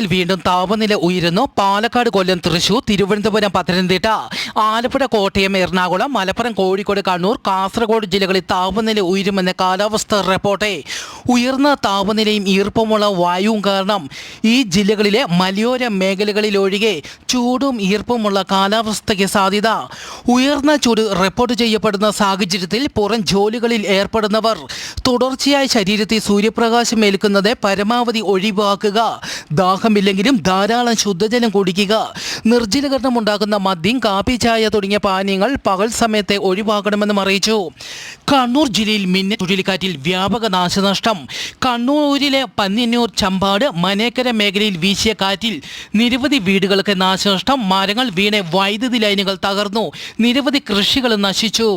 കേരളത്തിൽ വീണ്ടും താപനില ഉയരുന്നു. പാലക്കാട്, കൊല്ലം, തൃശൂർ, തിരുവനന്തപുരം, പത്തനംതിട്ട, ആലപ്പുഴ, കോട്ടയം, എറണാകുളം, മലപ്പുറം, കോഴിക്കോട്, കണ്ണൂർ, കാസർഗോഡ് ജില്ലകളിൽ താപനില ഉയരുമെന്ന കാലാവസ്ഥാ റിപ്പോർട്ട്. ഉയർന്ന താപനിലയും ഈർപ്പമുള്ള വായുവും കാരണം ഈ ജില്ലകളിലെ മലയോര മേഖലകളിലൊഴികെ ചൂടും ഈർപ്പമുള്ള കാലാവസ്ഥയ്ക്ക് സാധ്യത. ഉയർന്ന ചൂട് റിപ്പോർട്ട് ചെയ്യപ്പെടുന്ന സാഹചര്യത്തിൽ പുറം ജോലികളിൽ ഏർപ്പെടുന്നവർ തുടർച്ചയായി ശരീരത്തിൽ സൂര്യപ്രകാശം ഏൽക്കുന്നത് പരമാവധി ഒഴിവാക്കുക. ദാഹമില്ലെങ്കിലും ധാരാളം ശുദ്ധജലം കുടിക്കുക. നിർജ്ജലീകരണം ഉണ്ടാക്കുന്ന മദ്യം, കാപ്പി, ചായ തുടങ്ങിയ പാനീയങ്ങൾ പകൽ സമയത്തെ ഒഴിവാക്കണമെന്നും അറിയിച്ചു. കണ്ണൂർ ജില്ലയിൽ മിന്നൽ ചുഴലിക്കാറ്റിൽ വ്യാപക നാശനഷ്ടം. കണ്ണൂരിലെ പന്നിന്നൂർ, ചമ്പാട്, മനേക്കര മേഖലയിൽ വീശിയ കാറ്റിൽ നിരവധി വീടുകൾക്ക് നാശനഷ്ടം. മരങ്ങൾ വീണ് വൈദ്യുതി ലൈനുകൾ തകർന്നു. നിരവധി കൃഷികൾ നശിച്ചു.